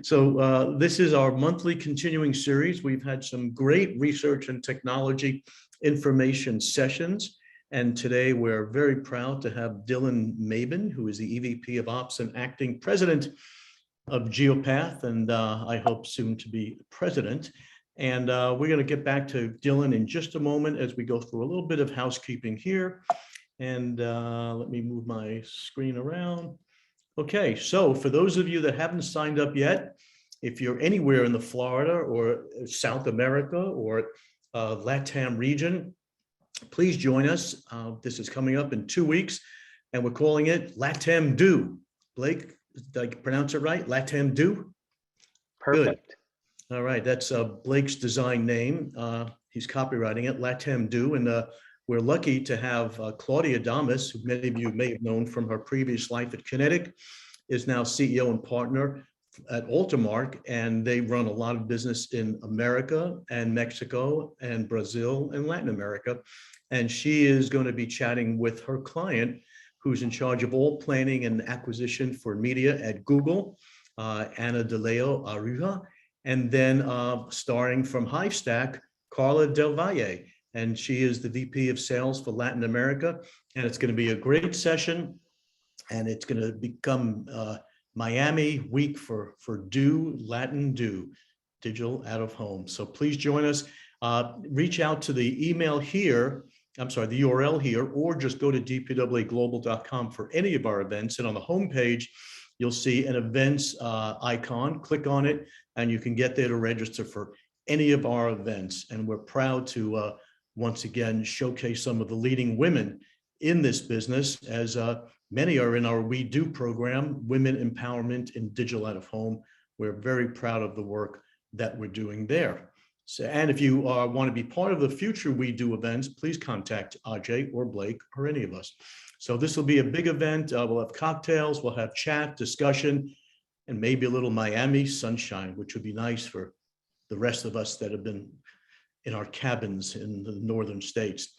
So this is our monthly continuing series. We've had some great research and technology information sessions. And today we're very proud to have Dylan Mabin, who is the EVP of Ops and acting president of Geopath, and I hope soon to be president. And we're going to get back to Dylan in just a moment as we go through a little bit of housekeeping here. And let me move my screen around. Okay, so for those of you that haven't signed up yet, if you're anywhere in the Florida or South America or LATAM region, please join us. This is coming up in 2 weeks, and we're calling it LATAM Do. Blake, did I pronounce it right? LATAM Do? Perfect. Good. All right, that's Blake's design name. He's copywriting it, LATAM Do, and we're lucky to have Claudia Damas, who many of you may have known from her previous life at Kinetic, is now CEO and partner at Altamark, and they run a lot of business in America and Mexico and Brazil and Latin America. And she is going to be chatting with her client, who's in charge of all planning and acquisition for media at Google, Ana De Leo Arriba, and then starring from Hivestack, Carla Del Valle. And she is the VP of sales for Latin America. And it's going to be a great session. And it's going to become Miami week for Do, Latin Do, digital out of home. So please join us. Reach out to the email here. I'm sorry, the URL here, or just go to dpwaglobal.com for any of our events. And on the homepage, you'll see an events icon. Click on it, and you can get there to register for any of our events. And we're proud to once again showcase some of the leading women in this business, as many are in our We Do program, Women Empowerment in Digital Out of Home. We're very proud of the work that we're doing there. So, and if you want to be part of the future We Do events, please contact Ajay or Blake or any of us. So this will be a big event. We'll have cocktails, we'll have chat, discussion, and maybe a little Miami sunshine, which would be nice for the rest of us that have been in our cabins in the northern states.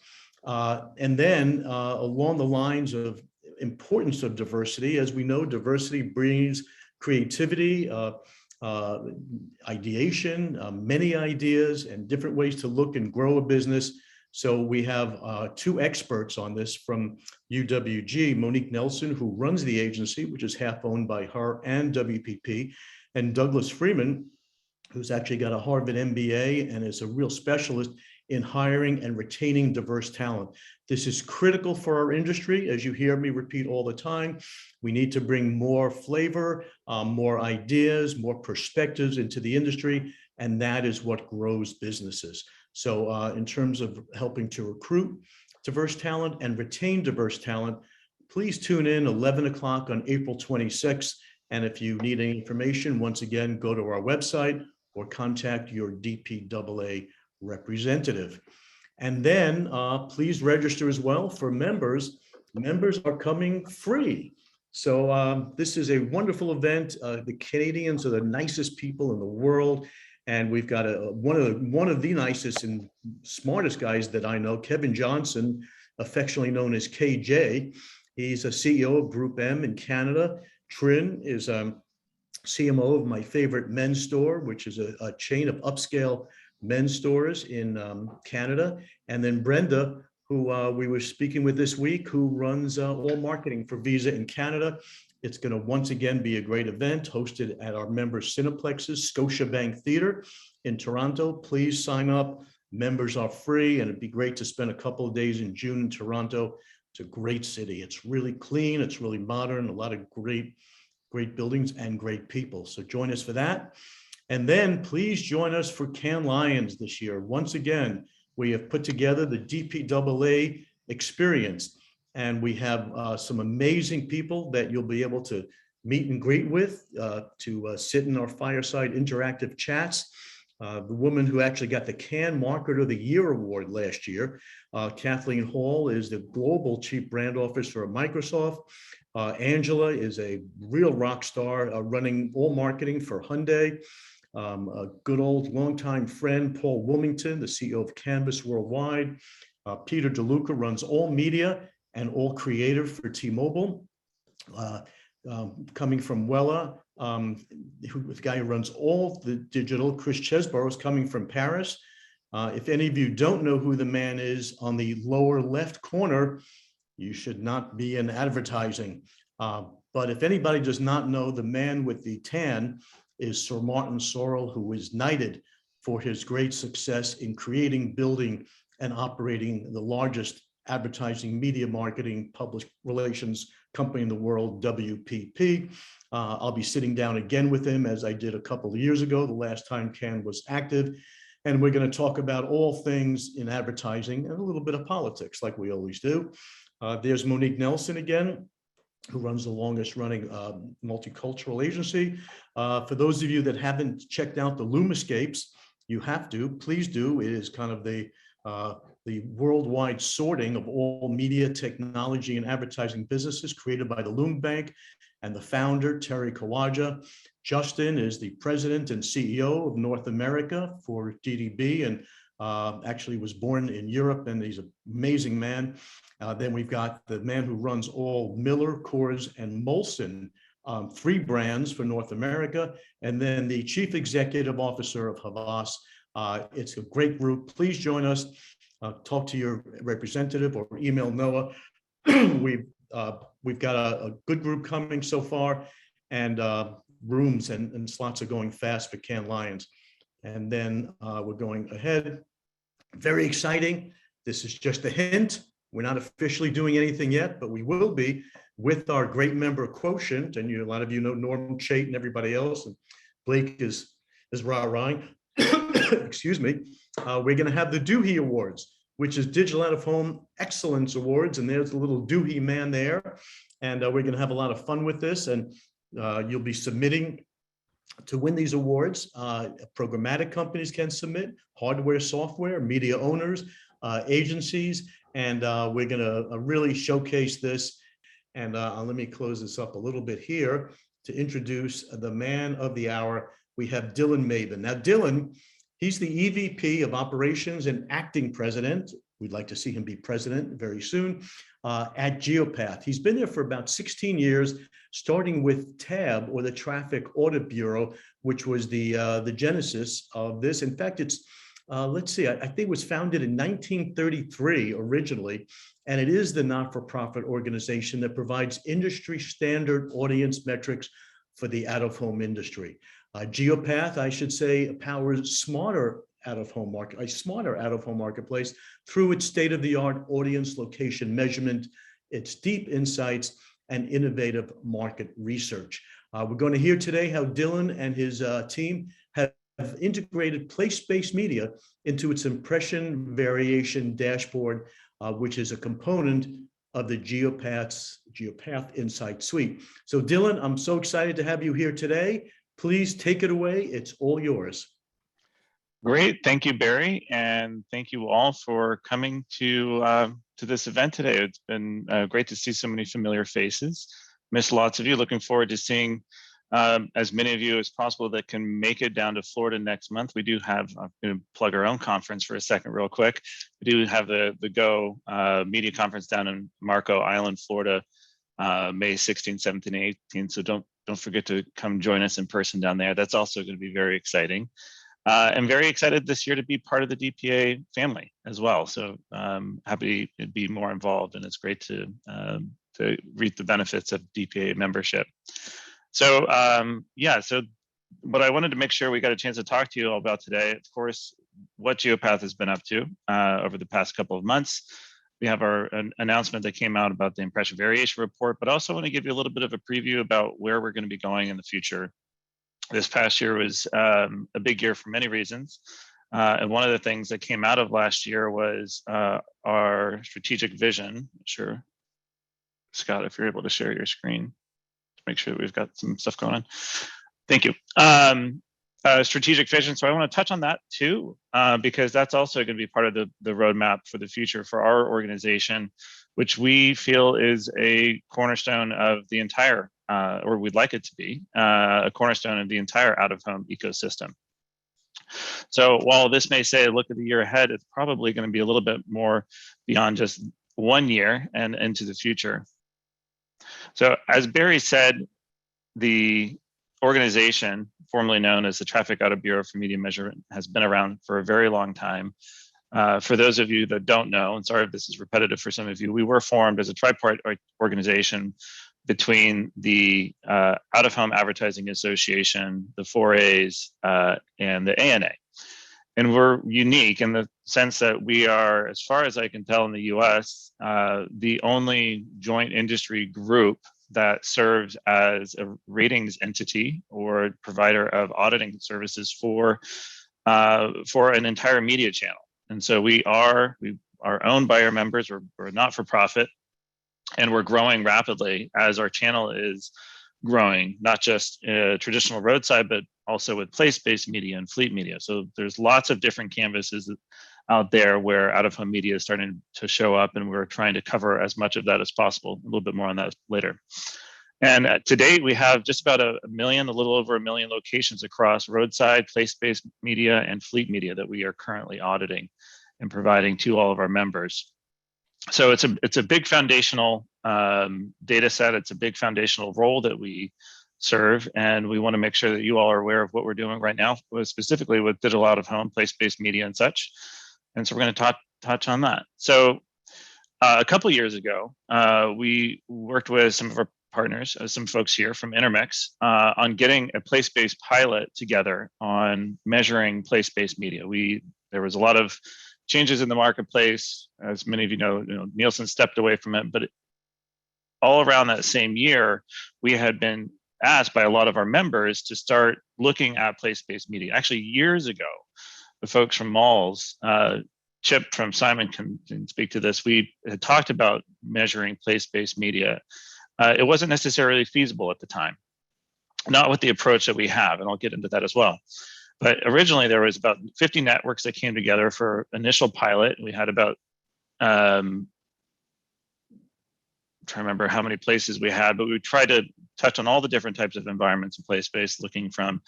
And then along the lines of importance of diversity, as we know, diversity brings creativity, ideation, many ideas, and different ways to look and grow a business. So we have two experts on this from UWG, Monique Nelson, who runs the agency, which is half owned by her and WPP, and Douglas Freeman, who's actually got a Harvard MBA and is a real specialist in hiring and retaining diverse talent. This is critical for our industry. As you hear me repeat all the time, we need to bring more flavor, more ideas, more perspectives into the industry, and that is what grows businesses. So in terms of helping to recruit diverse talent and retain diverse talent, please tune in 11 o'clock on April 26th. And if you need any information, once again, go to our website or contact your DPAA representative. And then please register as well for members. Members are coming free. So this is a wonderful event. The Canadians are the nicest people in the world. And we've got one of the nicest and smartest guys that I know, Kevin Johnson, affectionately known as KJ. He's a CEO of Group M in Canada. Trin is CMO of my favorite men's store, which is a chain of upscale men's stores in Canada. And then Brenda, who we were speaking with this week, who runs all marketing for Visa in Canada. It's going to once again be a great event hosted at our member Cineplex's Scotiabank Theater in Toronto. Please sign up. Members are free, and it'd be great to spend a couple of days in June in Toronto. It's a great city. It's really clean. It's really modern. A lot of great buildings and great people. So join us for that. And then please join us for Cannes Lions this year. Once again, we have put together the DPAA experience, and we have some amazing people that you'll be able to meet and greet with, to sit in our fireside interactive chats. The woman who actually got the Cannes Marketer of the Year award last year, Kathleen Hall, is the Global Chief Brand Officer of Microsoft. Angela is a real rock star, running all marketing for Hyundai. A good old longtime friend, Paul Wilmington, the CEO of Canvas Worldwide. Peter DeLuca runs all media and all creative for T-Mobile. Coming from Wella, the guy who runs all the digital, Chris Chesborough, is coming from Paris. If any of you don't know who the man is, on the lower left corner, you should not be in advertising. But if anybody does not know, the man with the tan is Sir Martin Sorrell, who was knighted for his great success in creating, building, and operating the largest advertising, media marketing, public relations company in the world, WPP. I'll be sitting down again with him, as I did a couple of years ago, the last time Can was active. And we're going to talk about all things in advertising and a little bit of politics, like we always do. There's Monique Nelson again, who runs the longest running multicultural agency. For those of you that haven't checked out the Lumascapes, you have to, please do. It is kind of the worldwide sorting of all media, technology, and advertising businesses created by the Loom Bank and the founder, Terry Kawaja. Justin is the president and CEO of North America for DDB, and actually was born in Europe, and he's an amazing man. Then we've got the man who runs all Miller, Coors, and Molson, 3 brands for North America, and then the chief executive officer of Havas. It's a great group. Please join us. Talk to your representative or email Noah. We've got a good group coming so far, and rooms and slots are going fast for Cannes Lions. And then we're going ahead. Very exciting. This is just a hint. We're not officially doing anything yet, but we will be with our great member Quotient. And a lot of you know Norm Chait and everybody else. And Blake is rah-rahing. Excuse me. We're going to have the Doohy Awards, which is Digital Out of Home Excellence Awards. And there's a little Doohy man there. And we're going to have a lot of fun with this. And you'll be submitting to win these awards. Programmatic companies can submit, hardware, software, media owners, agencies, and we're going to really showcase this. And let me close this up a little bit here to introduce the man of the hour. We have Dylan Mabin. Now, Dylan, he's the EVP of Operations and Acting President. We'd like to see him be president very soon at Geopath. He's been there for about 16 years, starting with TAB, or the Traffic Audit Bureau, which was the genesis of this. In fact, it's, let's see, I think it was founded in 1933 originally, and it is the not-for-profit organization that provides industry standard audience metrics for the out-of-home industry. Geopath, I should say, powers a smarter out-of-home marketplace through its state-of-the-art audience location measurement, its deep insights, and innovative market research. We're going to hear today how Dylan and his team have integrated place-based media into its impression variation dashboard, which is a component of the Geopath Insight Suite. So Dylan, I'm so excited to have you here today. Please take it away. It's all yours. Great, thank you, Barry, and thank you all for coming to this event today. It's been great to see so many familiar faces. Missed lots of you. Looking forward to seeing as many of you as possible that can make it down to Florida next month. We do have, I'm going to plug our own conference for a second real quick. We do have the Go Media Conference down in Marco Island, Florida, May 16th, 17th, and 18th. So don't forget to come join us in person down there. That's also going to be very exciting. I'm very excited this year to be part of the DPA family as well. So happy to be more involved, and it's great to reap the benefits of DPA membership. So yeah, so what I wanted to make sure we got a chance to talk to you all about today, of course, what Geopath has been up to over the past couple of months. We have our announcement that came out about the impression variation report, but I also want to give you a little bit of a preview about where we're going to be going in the future. This past year was a big year for many reasons. And one of the things that came out of last year was our strategic vision. Sure, Scott, if you're able to share your screen to make sure that we've got some stuff going on. Thank you. Strategic vision. So I want to touch on that too, because that's also going to be part of the roadmap for the future for our organization, which we feel is a cornerstone of the entire or we'd like it to be a cornerstone of the entire out-of-home ecosystem. So while this may say, look at the year ahead, it's probably going to be a little bit more beyond just 1 year and into the future. So as Barry said, the organization, formerly known as the Traffic Audit Bureau for Media Measurement, has been around for a very long time. For those of you that don't know, and sorry if this is repetitive for some of you, we were formed as a tripartite organization between the Out-of-Home Advertising Association, the 4As, and the ANA. And we're unique in the sense that we are, as far as I can tell in the US, the only joint industry group that serves as a ratings entity or provider of auditing services for an entire media channel. And so we are owned by our members. We're not for profit, and we're growing rapidly as our channel is growing, not just traditional roadside, but also with place-based media and fleet media. So there's lots of different canvases out there where out-of-home media is starting to show up, and we're trying to cover as much of that as possible. A little bit more on that later. And to date, we have just about a little over a million locations across roadside, place-based media, and fleet media that we are currently auditing and providing to all of our members. So it's a big foundational data set. It's a big foundational role that we serve, and we want to make sure that you all are aware of what we're doing right now, specifically with digital out-of-home, place-based media, and such. And so we're going to touch on that. So a couple of years ago, we worked with some of our partners, some folks here from Intermix, on getting a place-based pilot together on measuring place-based media. There was a lot of changes in the marketplace. As many of you know, Nielsen stepped away from it, but all around that same year, we had been asked by a lot of our members to start looking at place-based media. Actually, years ago, the folks from malls, Chip from Simon can speak to this, we had talked about measuring place-based media. It wasn't necessarily feasible at the time, not with the approach that we have, and I'll get into that as well. But originally there was about 50 networks that came together for initial pilot. We had about, I'm trying to remember how many places we had, but we tried to touch on all the different types of environments in place-based, looking from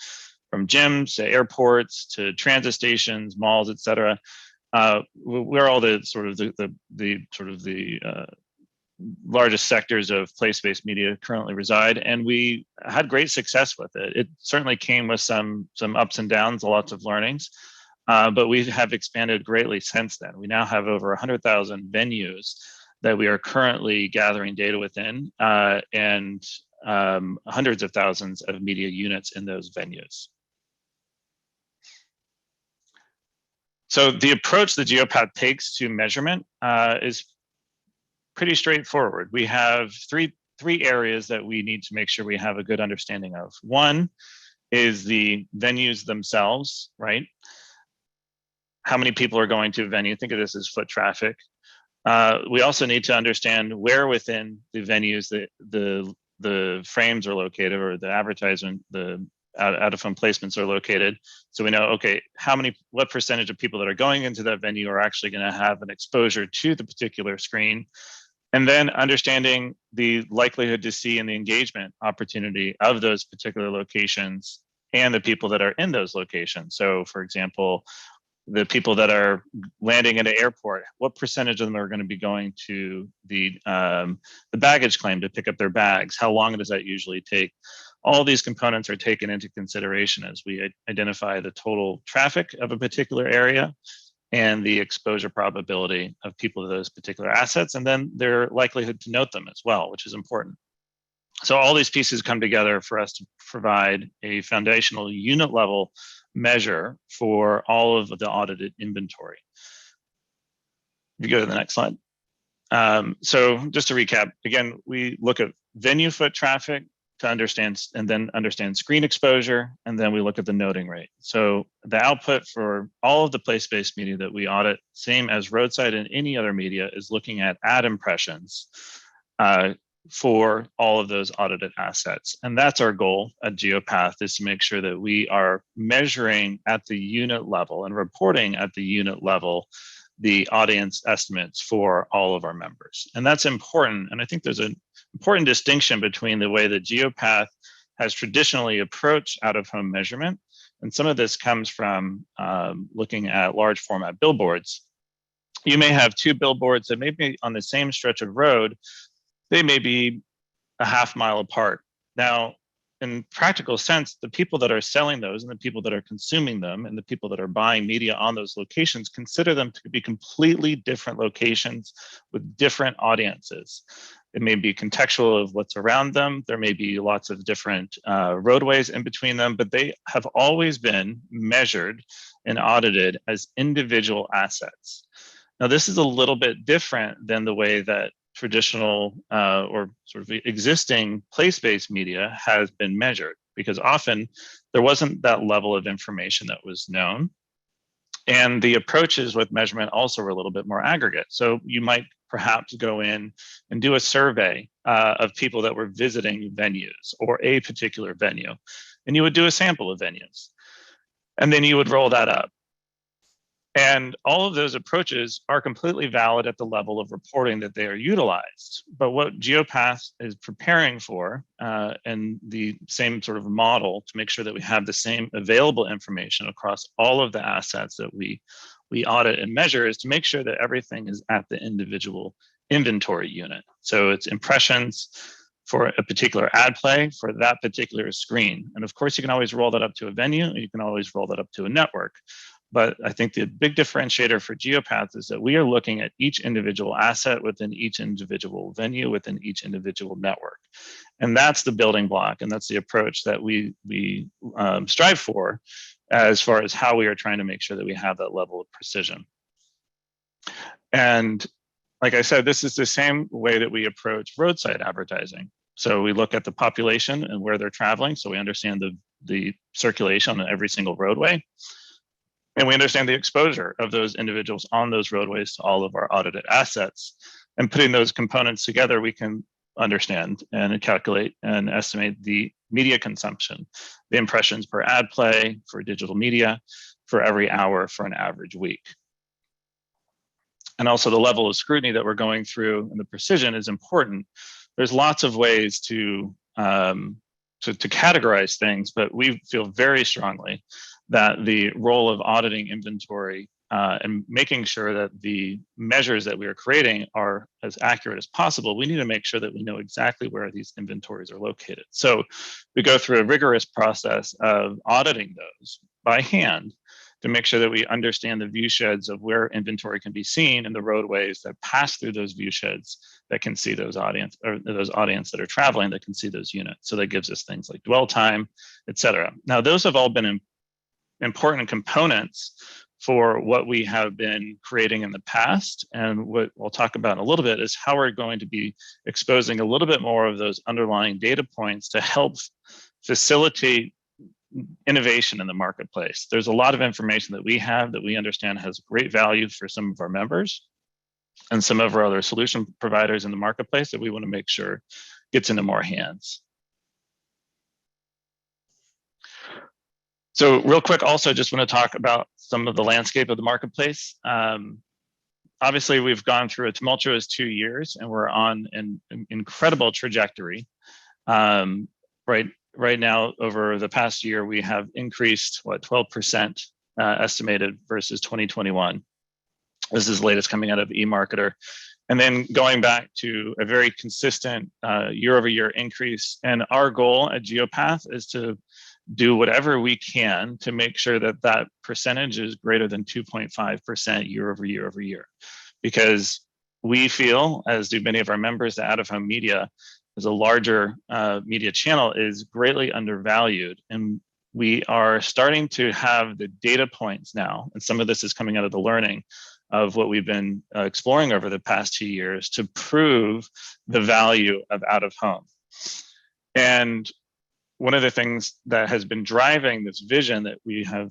gyms to airports to transit stations, malls, et cetera. Where all the largest sectors of place-based media currently reside, and we had great success with it. It certainly came with some ups and downs, lots of learnings, but we have expanded greatly since then. We now have over 100,000 venues that we are currently gathering data within, and hundreds of thousands of media units in those venues. So the approach the Geopath takes to measurement is pretty straightforward. We have three areas that we need to make sure we have a good understanding of. One is the venues themselves, right? How many people are going to a venue? Think of this as foot traffic. We also need to understand where within the venues the frames are located, or the advertisement, the out-of-home placements are located. So we know, okay, what percentage of people that are going into that venue are actually going to have an exposure to the particular screen. And then understanding the likelihood to see and the engagement opportunity of those particular locations and the people that are in those locations. So for example, the people that are landing at an airport, what percentage of them are going to be going to the baggage claim to pick up their bags? How long does that usually take? All these components are taken into consideration as we identify the total traffic of a particular area and the exposure probability of people to those particular assets, and then their likelihood to note them as well, which is important. So all these pieces come together for us to provide a foundational unit level measure for all of the audited inventory. If you go to the next slide. So just to recap, again, we look at venue foot traffic to understand, and then understand screen exposure, and then we look at the noting rate. So the output for all of the place-based media that we audit, same as roadside and any other media, is looking at ad impressions for all of those audited assets. And that's our goal at Geopath, is to make sure that we are measuring at the unit level and reporting at the unit level the audience estimates for all of our members. And that's important. And I think there's an important distinction between the way that Geopath has traditionally approached out-of-home measurement. And some of this comes from looking at large format billboards. You may have two billboards that may be on the same stretch of road. They may be a half mile apart. Now, in practical sense, the people that are selling those and the people that are consuming them and the people that are buying media on those locations consider them to be completely different locations with different audiences. It may be contextual of what's around them. There may be lots of different roadways in between them, but they have always been measured and audited as individual assets. Now, this is a little bit different than the way that traditional or sort of existing place-based media has been measured, because often there wasn't that level of information that was known. And the approaches with measurement also were a little bit more aggregate. So you might perhaps go in and do a survey of people that were visiting venues or a particular venue, and you would do a sample of venues. And then you would roll that up. And all of those approaches are completely valid at the level of reporting that they are utilized. But what GeoPath is preparing for, and the same sort of model to make sure that we have the same available information across all of the assets that we audit and measure, is to make sure that everything is at the individual inventory unit. So it's impressions for a particular ad play for that particular screen. And of course, you can always roll that up to a venue, and you can always roll that up to a network. But I think the big differentiator for GeoPath is that we are looking at each individual asset within each individual venue, within each individual network. And that's the building block, and that's the approach that we strive for as far as how we are trying to make sure that we have that level of precision. And like I said, this is the same way that we approach roadside advertising. So we look at the population and where they're traveling, so we understand the circulation on every single roadway. And we understand the exposure of those individuals on those roadways to all of our audited assets. And putting those components together, we can understand and calculate and estimate the media consumption, the impressions per ad play for digital media for every hour for an average week. And also the level of scrutiny that we're going through and the precision is important. There's lots of ways to categorize things, but we feel very strongly that the role of auditing inventory and making sure that the measures that we are creating are as accurate as possible, we need to make sure that we know exactly where these inventories are located. So we go through a rigorous process of auditing those by hand to make sure that we understand the view sheds of where inventory can be seen and the roadways that pass through those view sheds that can see those audience that are traveling that can see those units. So that gives us things like dwell time, et cetera. Now, those have all been important components for what we have been creating in the past. And what we'll talk about in a little bit is how we're going to be exposing a little bit more of those underlying data points to help facilitate innovation in the marketplace. There's a lot of information that we have that we understand has great value for some of our members and some of our other solution providers in the marketplace that we want to make sure gets into more hands. So real quick, also just want to talk about some of the landscape of the marketplace. Obviously, we've gone through a tumultuous 2 years and we're on an incredible trajectory. Right now, over the past year, we have increased, 12% estimated versus 2021. This is the latest coming out of eMarketer. And then going back to a very consistent year-over-year increase. And our goal at GeoPath is to do whatever we can to make sure that that percentage is greater than 2.5% year-over-year. Because we feel, as do many of our members, that out-of-home media as a larger media channel is greatly undervalued. And we are starting to have the data points now, and some of this is coming out of the learning of what we've been exploring over the past 2 years to prove the value of out-of-home. And one of the things that has been driving this vision that we have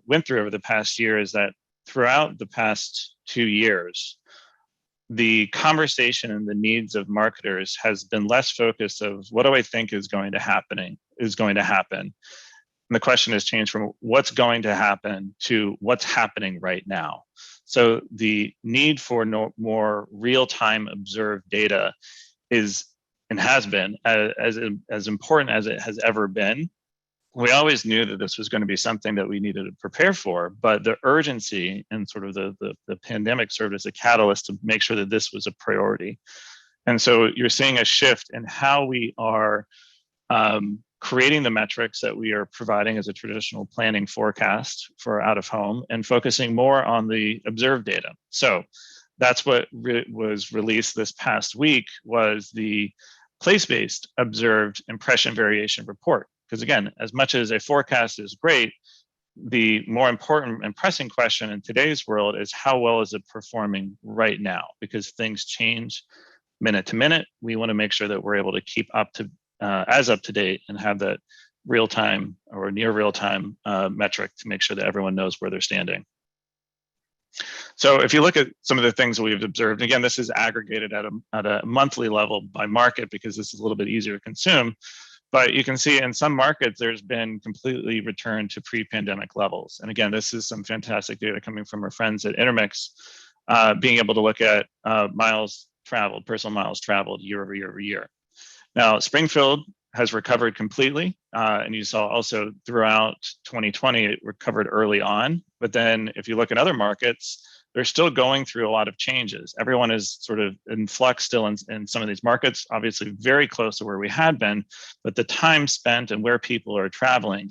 went through over the past year is that throughout the past 2 years, the conversation and the needs of marketers has been less focused of what do I think is going to happen. And the question has changed from what's going to happen to what's happening right now. So the need for more real-time observed data is and has been as important as it has ever been. We always knew that this was going to be something that we needed to prepare for, but the urgency and sort of the pandemic served as a catalyst to make sure that this was a priority. And so you're seeing a shift in how we are creating the metrics that we are providing as a traditional planning forecast for out of home and focusing more on the observed data. So that's what was released this past week, was the place-based observed impression variation report. Because again, as much as a forecast is great, the more important and pressing question in today's world is how well is it performing right now? Because things change minute to minute. We want to make sure that we're able to keep up to date and have that real time or near real time metric to make sure that everyone knows where they're standing. So if you look at some of the things that we've observed, again, this is aggregated at a monthly level by market because this is a little bit easier to consume. But you can see in some markets, there's been completely returned to pre-pandemic levels. And again, this is some fantastic data coming from our friends at Intermix, being able to look at miles traveled, personal miles traveled year over year over year. Now, Springfield has recovered completely. And you saw also throughout 2020, it recovered early on. But then if you look at other markets, they're still going through a lot of changes. Everyone is sort of in flux still in some of these markets, obviously very close to where we had been, but the time spent and where people are traveling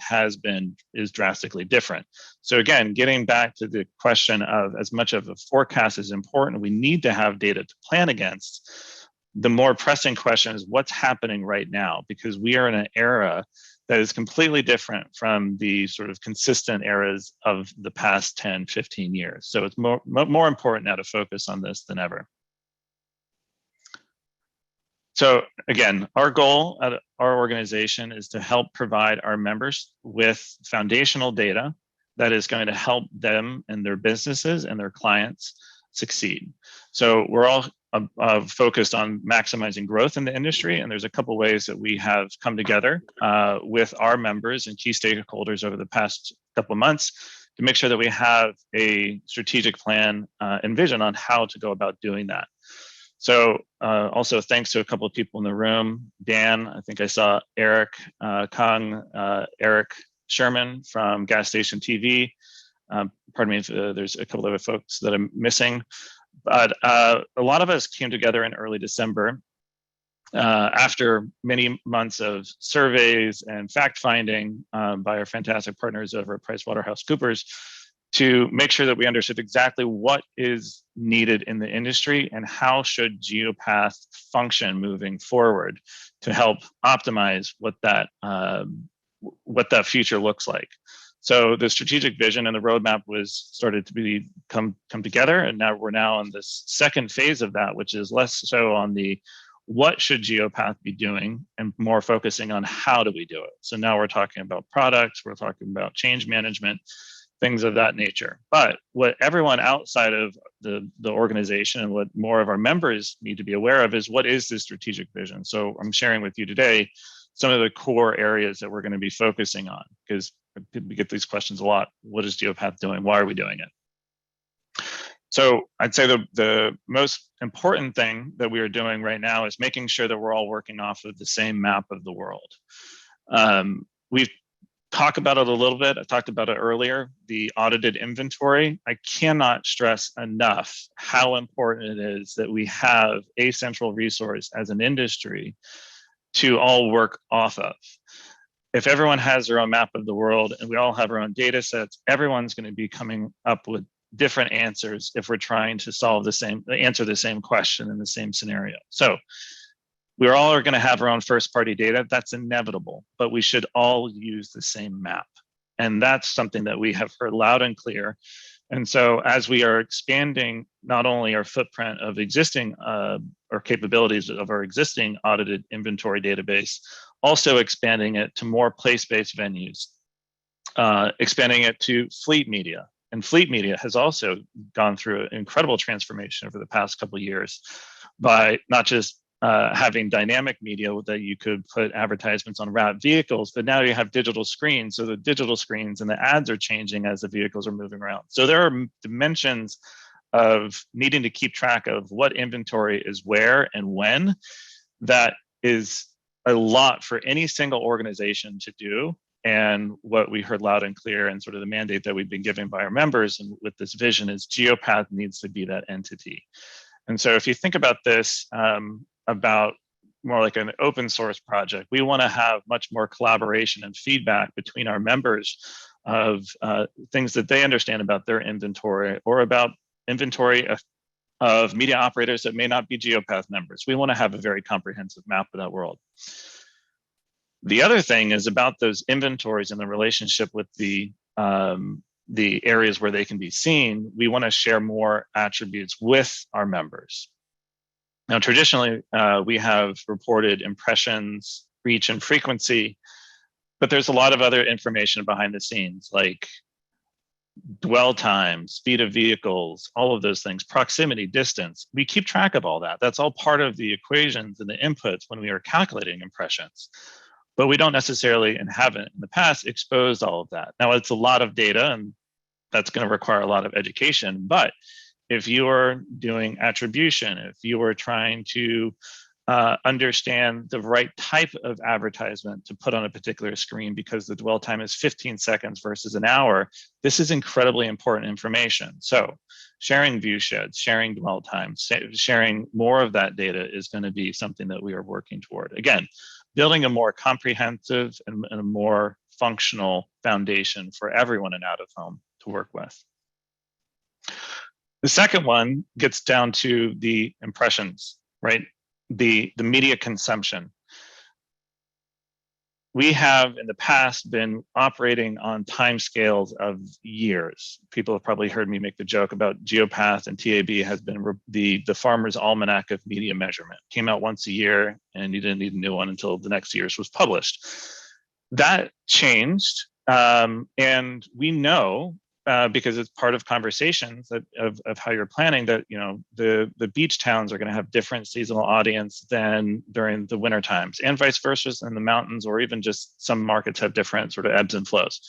is drastically different. So again, getting back to the question of as much of a forecast is important, we need to have data to plan against. The more pressing question is what's happening right now, because we are in an era that is completely different from the sort of consistent eras of the past 10, 15 years. So it's more important now to focus on this than ever. So again, our goal at our organization is to help provide our members with foundational data that is going to help them and their businesses and their clients succeed. So we're all focused on maximizing growth in the industry. And there's a couple ways that we have come together with our members and key stakeholders over the past couple of months to make sure that we have a strategic plan and vision on how to go about doing that. So also thanks to a couple of people in the room, Dan, I think I saw Eric Kang, Eric Sherman from Gas Station TV. Pardon me if there's a couple of other folks that I'm missing. But a lot of us came together in early December after many months of surveys and fact-finding by our fantastic partners over at PricewaterhouseCoopers to make sure that we understood exactly what is needed in the industry and how should Geopath function moving forward to help optimize what that future looks like. So the strategic vision and the roadmap was started to come together, and now we're on this second phase of that, which is less so on the what should Geopath be doing and more focusing on how do we do it. So now we're talking about products, we're talking about change management, things of that nature. But what everyone outside of the organization and what more of our members need to be aware of is what is the strategic vision. So I'm sharing with you today some of the core areas that we're going to be focusing on, because we get these questions a lot. What is Geopath doing? Why are we doing it? So I'd say the most important thing that we are doing right now is making sure that we're all working off of the same map of the world. We've talked about it a little bit. I talked about it earlier, the audited inventory. I cannot stress enough how important it is that we have a central resource as an industry to all work off of. If everyone has their own map of the world and we all have our own data sets, everyone's going to be coming up with different answers if we're trying to answer the same question in the same scenario. So we all are going to have our own first party data. That's inevitable, but we should all use the same map. And that's something that we have heard loud and clear. And so as we are expanding not only our footprint of existing or capabilities of our existing audited inventory database, also expanding it to more place-based venues, expanding it to fleet media. And fleet media has also gone through an incredible transformation over the past couple of years by not just having dynamic media that you could put advertisements on wrapped vehicles, but now you have digital screens. So the digital screens and the ads are changing as the vehicles are moving around. So there are dimensions of needing to keep track of what inventory is where and when. That is a lot for any single organization to do. And what we heard loud and clear and sort of the mandate that we've been given by our members and with this vision is Geopath needs to be that entity. And so if you think about this, about more like an open source project. We want to have much more collaboration and feedback between our members of things that they understand about their inventory or about inventory of media operators that may not be Geopath members. We want to have a very comprehensive map of that world. The other thing is about those inventories and the relationship with the areas where they can be seen. We want to share more attributes with our members. Now, traditionally, we have reported impressions, reach, and frequency, but there's a lot of other information behind the scenes, like dwell time, speed of vehicles, all of those things, proximity, distance. We keep track of all that. That's all part of the equations and the inputs when we are calculating impressions. But we don't necessarily, and haven't in the past, exposed all of that. Now, it's a lot of data, and that's going to require a lot of education. But if you are doing attribution, if you are trying to understand the right type of advertisement to put on a particular screen because the dwell time is 15 seconds versus an hour, this is incredibly important information. So sharing view sheds, sharing dwell time, sharing more of that data is going to be something that we are working toward. Again, building a more comprehensive and a more functional foundation for everyone in out of home to work with. The second one gets down to the impressions, right? The media consumption. We have in the past been operating on timescales of years. People have probably heard me make the joke about Geopath, and TAB has been the farmer's almanac of media measurement. Came out once a year, and you didn't need a new one until the next year's was published. That changed, and we know because it's part of conversations of how you're planning that, you know, the beach towns are going to have different seasonal audience than during the winter times, and vice versa in the mountains, or even just some markets have different sort of ebbs and flows.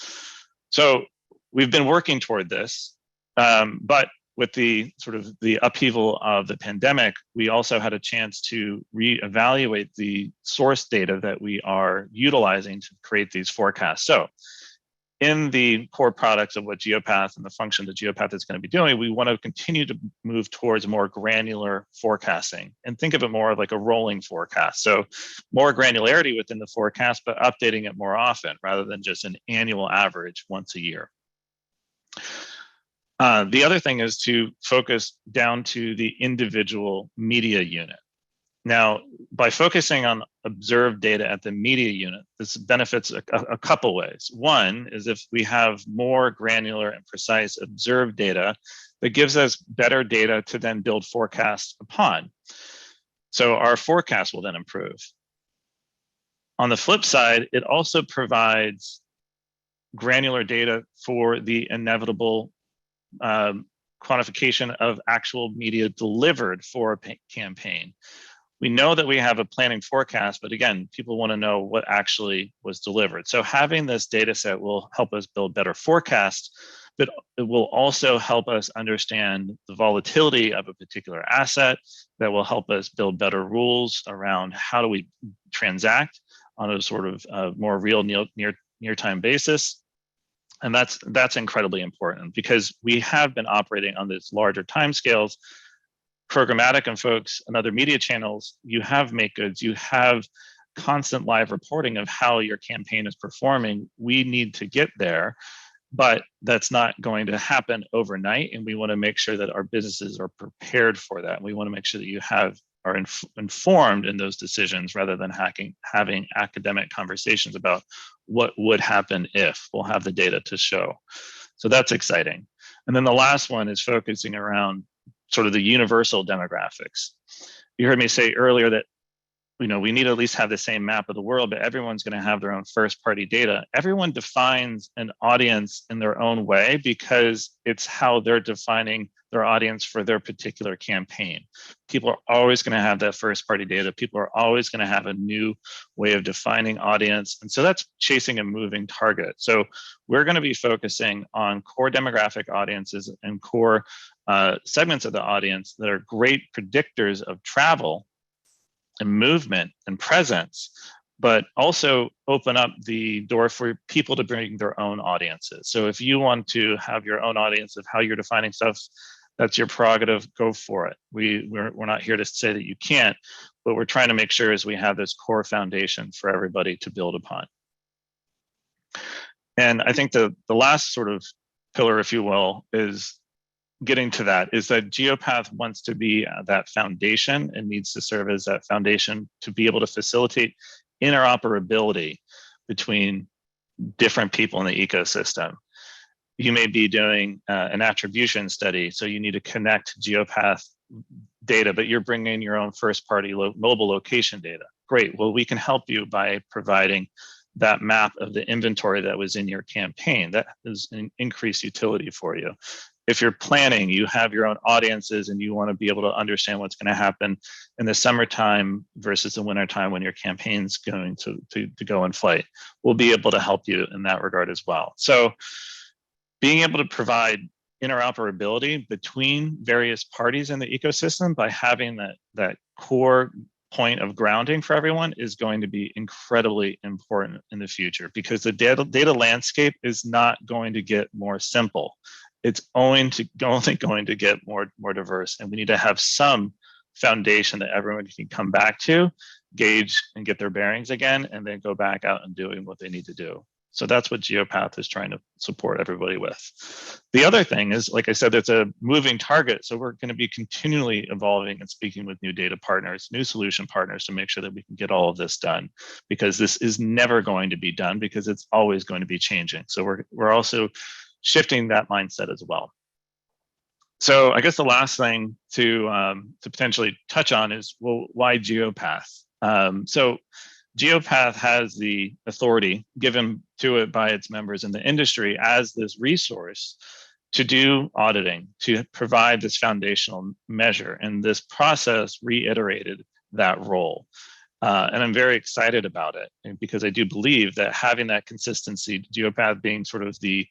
So we've been working toward this, but with the sort of the upheaval of the pandemic, we also had a chance to reevaluate the source data that we are utilizing to create these forecasts. So in the core products of what Geopath and the function that Geopath is going to be doing, we want to continue to move towards more granular forecasting and think of it more like a rolling forecast. So more granularity within the forecast, but updating it more often rather than just an annual average once a year. The other thing is to focus down to the individual media unit. Now, by focusing on observed data at the media unit, this benefits a couple ways. One is if we have more granular and precise observed data, that gives us better data to then build forecasts upon. So our forecast will then improve. On the flip side, it also provides granular data for the inevitable quantification of actual media delivered for a campaign. We know that we have a planning forecast, but again, people want to know what actually was delivered. So having this data set will help us build better forecasts, but it will also help us understand the volatility of a particular asset. That will help us build better rules around how do we transact on a sort of more real near-time basis. And that's incredibly important because we have been operating on these larger timescales. Programmatic and folks and other media channels, you have make goods, you have constant live reporting of how your campaign is performing. We need to get there, but that's not going to happen overnight. And we want to make sure that our businesses are prepared for that. We want to make sure that you are informed in those decisions rather than having academic conversations about what would happen if. We'll have the data to show. So that's exciting. And then the last one is focusing around sort of the universal demographics. You heard me say earlier that, you know, we need to at least have the same map of the world, but everyone's going to have their own first party data. Everyone defines an audience in their own way because it's how they're defining their audience for their particular campaign. People are always going to have that first party data. People are always going to have a new way of defining audience. And so that's chasing a moving target. So we're going to be focusing on core demographic audiences and core segments of the audience that are great predictors of travel and movement and presence, but also open up the door for people to bring their own audiences. So if you want to have your own audience of how you're defining stuff, that's your prerogative, go for it. We're not here to say that you can't, what we're trying to make sure is we have this core foundation for everybody to build upon. And I think the last sort of pillar, if you will, is getting to that, is that GeoPath wants to be that foundation and needs to serve as that foundation to be able to facilitate interoperability between different people in the ecosystem. You may be doing an attribution study, so you need to connect GeoPath data, but you're bringing your own first-party mobile location data. Great, well, we can help you by providing that map of the inventory that was in your campaign. That is an increased utility for you. If you're planning, you have your own audiences and you want to be able to understand what's going to happen in the summertime versus the wintertime when your campaign's going to go in flight. We'll be able to help you in that regard as well. So being able to provide interoperability between various parties in the ecosystem by having that core point of grounding for everyone is going to be incredibly important in the future, because the data landscape is not going to get more simple. It's only going to get more diverse, and we need to have some foundation that everyone can come back to, gauge and get their bearings again, and then go back out and doing what they need to do. So that's what GeoPath is trying to support everybody with. The other thing is, like I said, it's a moving target. So we're going to be continually evolving and speaking with new data partners, new solution partners, to make sure that we can get all of this done, because this is never going to be done, because it's always going to be changing. So we're also shifting that mindset as well. So I guess the last thing to potentially touch on is, well, why GeoPath? So GeoPath has the authority given to it by its members in the industry as this resource to do auditing, to provide this foundational measure. And this process reiterated that role. And I'm very excited about it, because I do believe that having that consistency, GeoPath being sort of the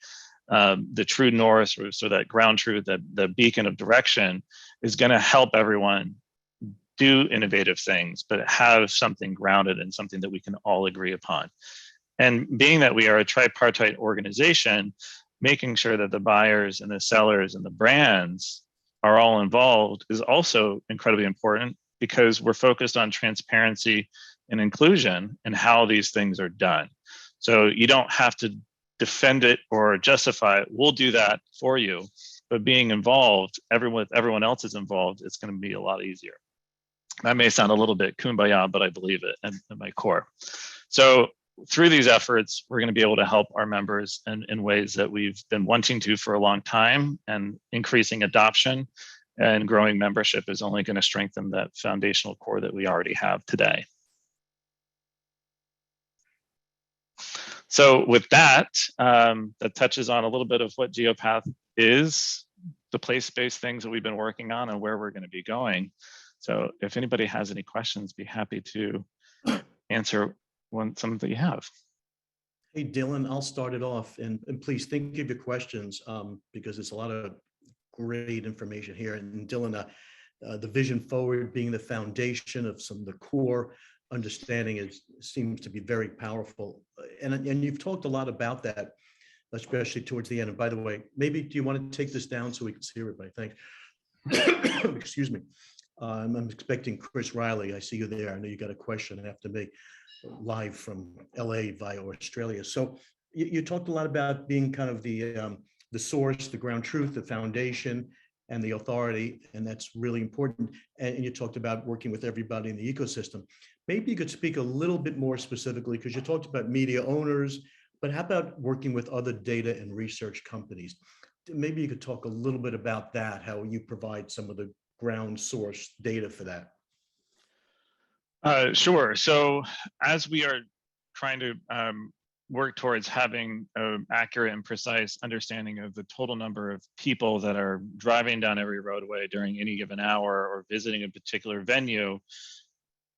true north, or so that ground truth, the beacon of direction, is going to help everyone do innovative things, but have something grounded in something that we can all agree upon. And being that we are a tripartite organization, making sure that the buyers and the sellers and the brands are all involved is also incredibly important, because we're focused on transparency and inclusion and how these things are done. So you don't have to defend it or justify it. We'll do that for you. But being involved, everyone else is involved, it's going to be a lot easier. That may sound a little bit kumbaya, but I believe it in my core. So through these efforts, we're going to be able to help our members in ways that we've been wanting to for a long time, and increasing adoption and growing membership is only going to strengthen that foundational core that we already have today. So with that, that touches on a little bit of what GeoPath is, the place-based things that we've been working on, and where we're going to be going. So if anybody has any questions, be happy to answer some that you have. Hey, Dylan, I'll start it off, and please think of your questions, because there's a lot of great information here. And Dylan, the vision forward being the foundation of some of the core understanding seems to be very powerful. And you've talked a lot about that, especially towards the end. And by the way, maybe do you want to take this down so we can see everybody? Thanks. Excuse me. I'm expecting Chris Riley. I see you there. I know you got a question after me, live from LA via Australia. So you talked a lot about being kind of the source, the ground truth, the foundation, and the authority, and that's really important. And you talked about working with everybody in the ecosystem. Maybe you could speak a little bit more specifically, because you talked about media owners, but how about working with other data and research companies? Maybe you could talk a little bit about that, how you provide some of the ground source data for that. Sure. So as we are trying to work towards having an accurate and precise understanding of the total number of people that are driving down every roadway during any given hour or visiting a particular venue,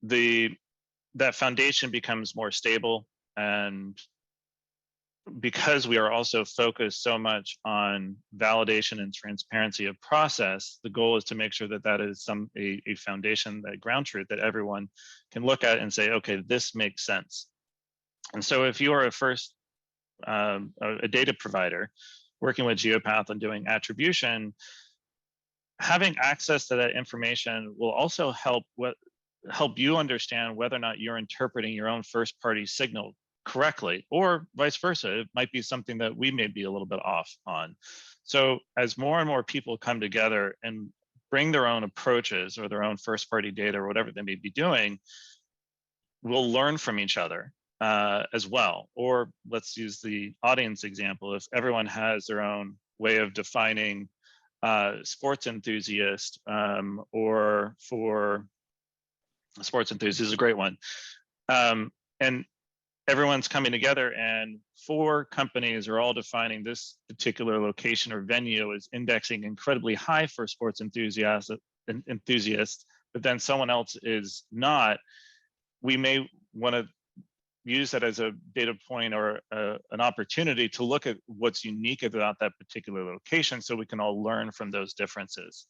that foundation becomes more stable. And because we are also focused so much on validation and transparency of process, the goal is to make sure that that is a foundation, that ground truth that everyone can look at and say, okay, this makes sense. And so if you are a data provider working with GeoPath and doing attribution, having access to that information will also help help you understand whether or not you're interpreting your own first party signal correctly, or vice versa. It might be something that we may be a little bit off on. So as more and more people come together and bring their own approaches or their own first party data or whatever they may be doing, we'll learn from each other as well. Or let's use the audience example. If everyone has their own way of defining sports enthusiast, or for sports enthusiast is a great one. And everyone's coming together and 4 companies are all defining this particular location or venue as indexing incredibly high for sports enthusiasts, but then someone else is not. We may want to use that as a data point or an opportunity to look at what's unique about that particular location so we can all learn from those differences.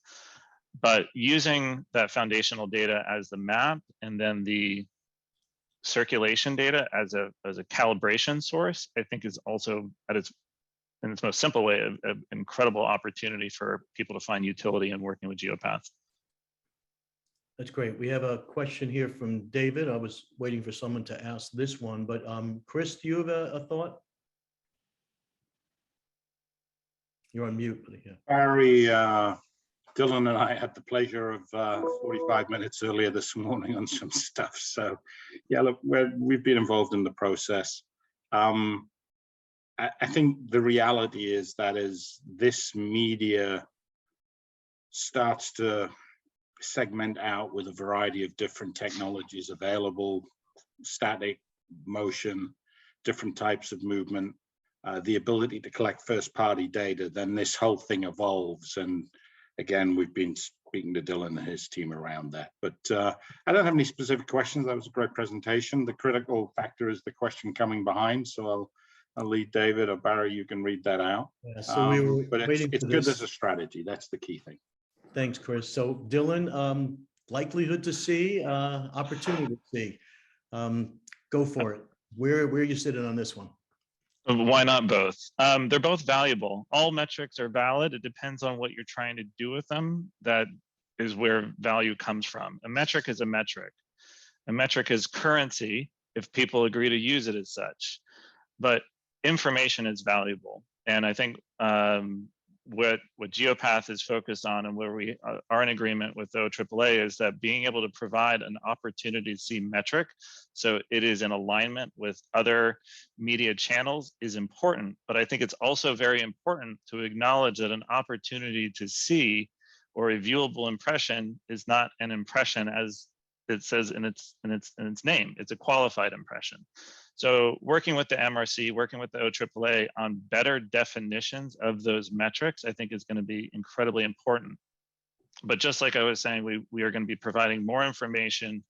But using that foundational data as the map and then the circulation data as a calibration source, I think is also in its most simple way, an incredible opportunity for people to find utility in working with GeoPath. That's great. We have a question here from David. I was waiting for someone to ask this one, but Chris, do you have a thought? You're on mute. Yeah. Barry, Dylan and I had the pleasure of 45 minutes earlier this morning on some stuff. So yeah, look, we've been involved in the process. I think the reality is that as this media starts to segment out with a variety of different technologies available, static, motion, different types of movement, the ability to collect first party data, then this whole thing evolves. And again, we've been speaking to Dylan and his team around that. But I don't have any specific questions. That was a great presentation. The critical factor is the question coming behind. So I'll lead David or Barry, you can read that out. Yeah, so we were but waiting it's for good this. as a strategy. That's the key thing. Thanks, Chris. So Dylan, likelihood to see, opportunity to see. Go for it. Where are you sitting on this one? Why not both? They're both valuable. All metrics are valid. It depends on what you're trying to do with them. That is where value comes from. A metric is a metric. A metric is currency if people agree to use it as such. But information is valuable. And I think what GeoPath is focused on and where we are in agreement with OAAA is that being able to provide an opportunity to see metric, so it is in alignment with other media channels, is important. But I think it's also very important to acknowledge that an opportunity to see or a viewable impression is not an impression as it says in its name. It's a qualified impression. So working with the MRC, working with the OAAA on better definitions of those metrics, I think is going to be incredibly important. But just like I was saying, we are going to be providing more information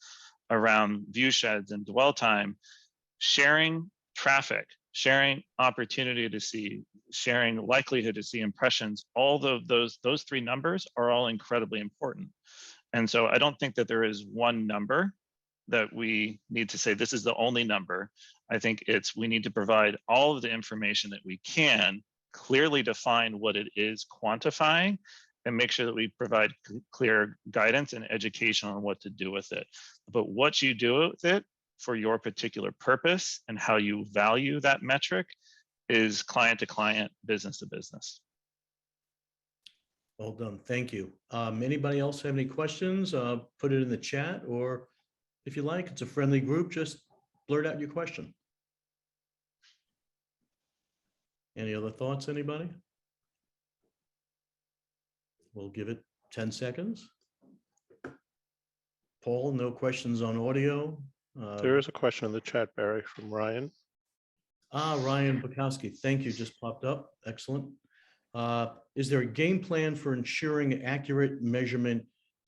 around view sheds and dwell time, sharing traffic, sharing opportunity to see, sharing likelihood to see impressions. All of those 3 numbers are all incredibly important. And so I don't think that there is one number that we need to say this is the only number. I think we need to provide all of the information that we can, clearly define what it is quantifying, and make sure that we provide clear guidance and education on what to do with it. But what you do with it for your particular purpose and how you value that metric is client to client, business to business. Well done. Thank you. Anybody else have any questions? Put it in the chat, or if you like, it's a friendly group, just blurt out your question. Any other thoughts, anybody? We'll give it 10 seconds. Paul, no questions on audio. There is a question in the chat, Barry, from Ryan. Ryan Bukowski, thank you, just popped up. Excellent. Is there a game plan for ensuring accurate measurement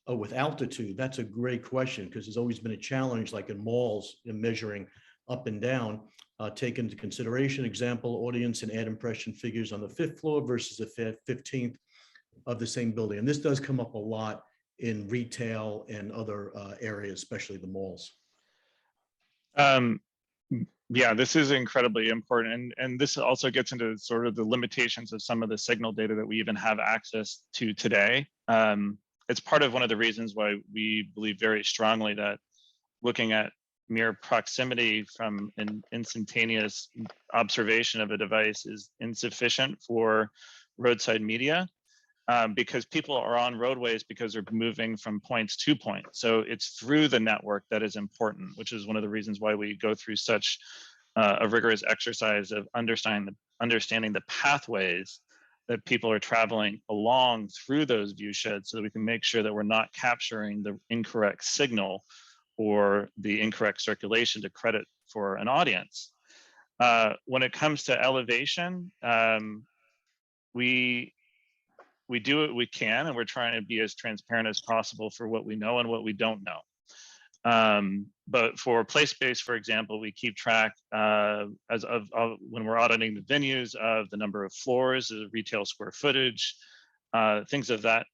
with altitude? That's a great question, because there's always been a challenge, like in malls, in measuring up and down. Take into consideration, example, audience and ad impression figures on the 5th floor versus the 15th of the same building. And this does come up a lot in retail and other areas, especially the malls. Yeah, this is incredibly important. And this also gets into sort of the limitations of some of the signal data that we even have access to today. It's part of one of the reasons why we believe very strongly that looking at mere proximity from an instantaneous observation of a device is insufficient for roadside media, because people are on roadways because they're moving from points to points. So it's through the network that is important, which is one of the reasons why we go through such a rigorous exercise of understanding the pathways that people are traveling along through those view sheds, so that we can make sure that we're not capturing the incorrect signal or the incorrect circulation to credit for an audience. When it comes to elevation, we do what we can, and we're trying to be as transparent as possible for what we know and what we don't know. But for place-based, for example, we keep track of when we're auditing the venues of the number of floors, the retail square footage, things of that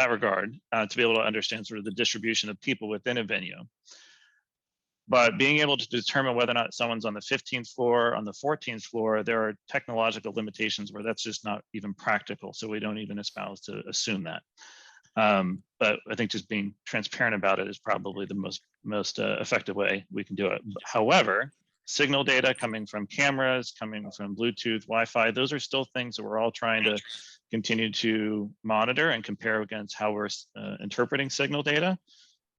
regard, to be able to understand sort of the distribution of people within a venue. But being able to determine whether or not someone's on the 15th floor, on the 14th floor, there are technological limitations where that's just not even practical. So we don't even espouse to assume that. But I think just being transparent about it is probably the most effective way we can do it. However, signal data coming from cameras, coming from Bluetooth, Wi-Fi, those are still things that we're all trying to continue to monitor and compare against how we're interpreting signal data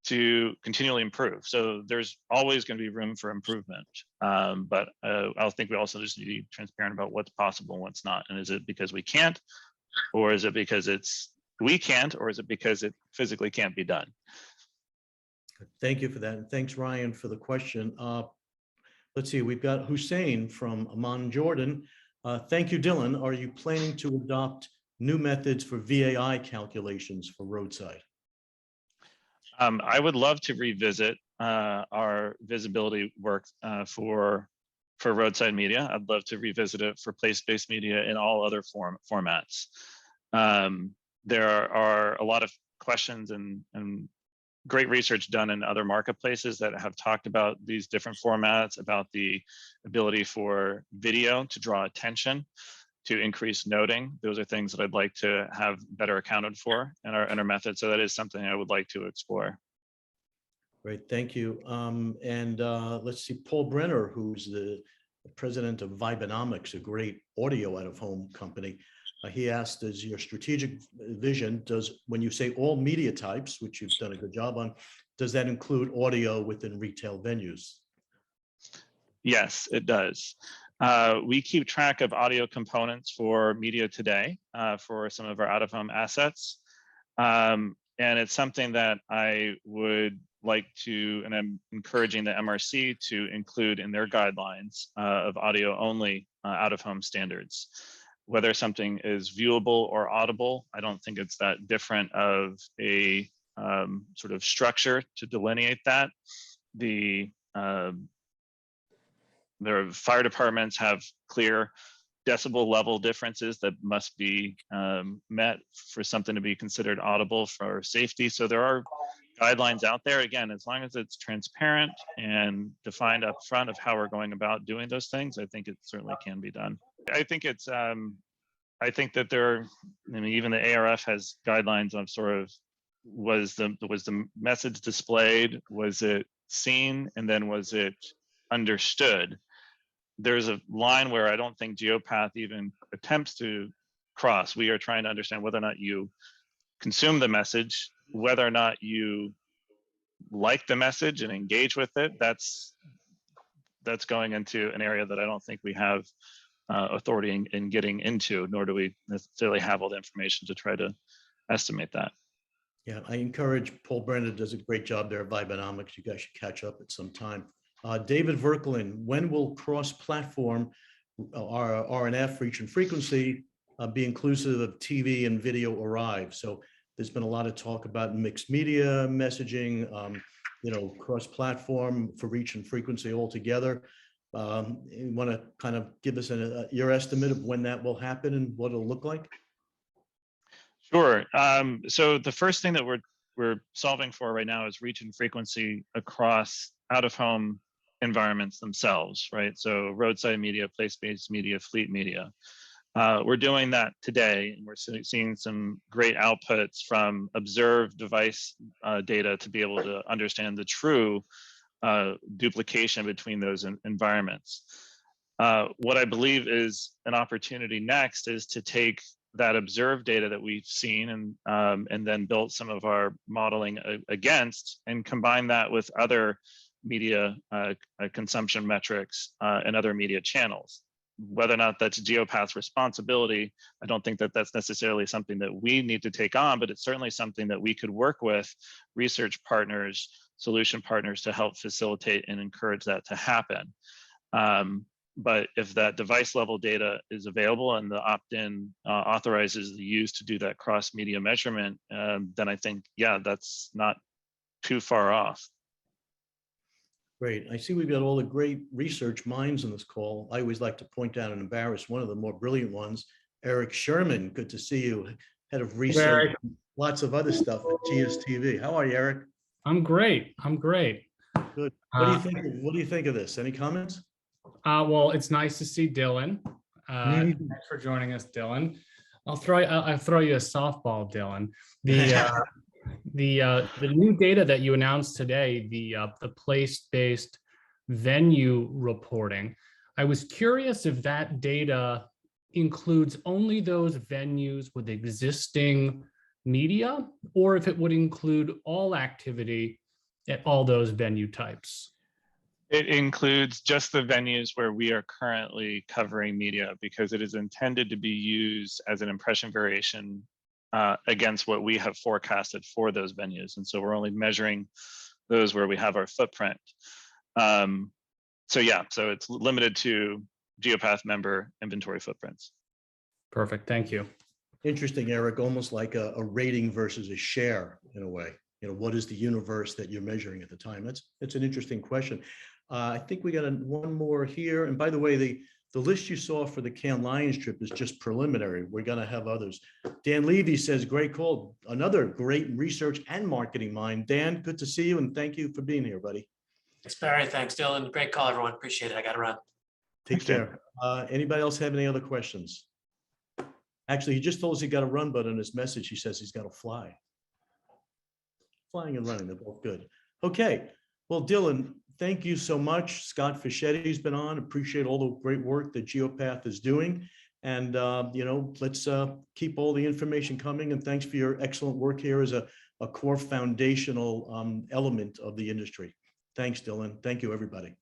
to continually improve. So there's always going to be room for improvement. But I think we also just need to be transparent about what's possible and what's not. And is it because we can't, or is it because we can't, or is it because it physically can't be done? Thank you for that. And thanks, Ryan, for the question. Let's see, we've got Hussein from Amman, Jordan. Thank you, Dylan. Are you planning to adopt new methods for VAI calculations for roadside? I would love to revisit our visibility work for roadside media. I'd love to revisit it for place-based media in all other formats. There are a lot of questions and great research done in other marketplaces that have talked about these different formats, about the ability for video to draw attention, to increase noting. Those are things that I'd like to have better accounted for in our method. So that is something I would like to explore. Great, thank you. Let's see, Paul Brenner, who's the president of Vibenomics, a great audio out-of-home company. He asked, does your strategic vision, when you say all media types, which you've done a good job on, does that include audio within retail venues? Yes, it does. We keep track of audio components for media today for some of our out-of-home assets. And it's something that I would like to, and I'm encouraging the MRC to include in their guidelines of audio only out-of-home standards. Whether something is viewable or audible, I don't think it's that different of a sort of structure to delineate that. Their fire departments have clear decibel level differences that must be met for something to be considered audible for safety. So there are guidelines out there. Again, as long as it's transparent and defined up front of how we're going about doing those things, I think it certainly can be done. I think it's, I think that even the ARF has guidelines on sort of, was the message displayed, was it seen, and then was it understood? There's a line where I don't think Geopath even attempts to cross. We are trying to understand whether or not you consume the message, whether or not you like the message and engage with it. That's going into an area that I don't think we have authority in getting into, nor do we necessarily have all the information to try to estimate that. Yeah, I encourage, Paul Brennan does a great job there at Vibenomics. You guys should catch up at some time. David Verkelin, when will cross-platform RNF, reach and frequency, be inclusive of TV and video arrive? So there's been a lot of talk about mixed media messaging, cross-platform for reach and frequency altogether. You want to kind of give us your estimate of when that will happen and what it'll look like? Sure. So the first thing that we're solving for right now is reach and frequency across out-of-home environments themselves, right? So roadside media, place-based media, fleet media. We're doing that today, and we're seeing some great outputs from observed device data to be able to understand the true duplication between those environments. What I believe is an opportunity next is to take that observed data that we've seen and then built some of our modeling against, and combine that with other media consumption metrics and other media channels. Whether or not that's Geopath's responsibility, I don't think that that's necessarily something that we need to take on, but it's certainly something that we could work with research partners, solution partners to help facilitate and encourage that to happen. But if that device level data is available and the opt-in authorizes the use to do that cross-media measurement, then I think, yeah, that's not too far off. Great. I see we've got all the great research minds on this call. I always like to point out and embarrass one of the more brilliant ones, Eric Sherman. Good to see you, head of research, lots of other stuff at GSTV. How are you, Eric? I'm great. I'm great. Good. What do you think? What do you think of this? Any comments? Well, it's nice to see Dylan. Thanks for joining us, Dylan. I'll throw you a softball, Dylan. The new data that you announced today, the place-based venue reporting, I was curious if that data includes only those venues with existing media, or if it would include all activity at all those venue types. It includes just the venues where we are currently covering media, because it is intended to be used as an impression variation against what we have forecasted for those venues. And so we're only measuring those where we have our footprint. So yeah, so it's limited to Geopath member inventory footprints. Perfect, thank you. Interesting, Eric, almost like a rating versus a share in a way. You know, what is the universe that you're measuring at the time? It's an interesting question. I think we got one more here. And by the way, the list you saw for the Cannes Lions trip is just preliminary. We're going to have others. Dan Levy says, great call. Another great research and marketing mind. Dan, good to see you. And thank you for being here, buddy. Thanks, Barry. Thanks, Dylan. Great call, everyone. Appreciate it. I got to run. Take care. Anybody else have any other questions? Actually, he just told us he got a run, but in his message, he says he's got to fly. Flying and running, they're both good. Okay. Well, Dylan, thank you so much. Scott Fichetti's been on. Appreciate all the great work that Geopath is doing. And, you know, let's keep all the information coming. And thanks for your excellent work here as a core foundational element of the industry. Thanks, Dylan. Thank you, everybody.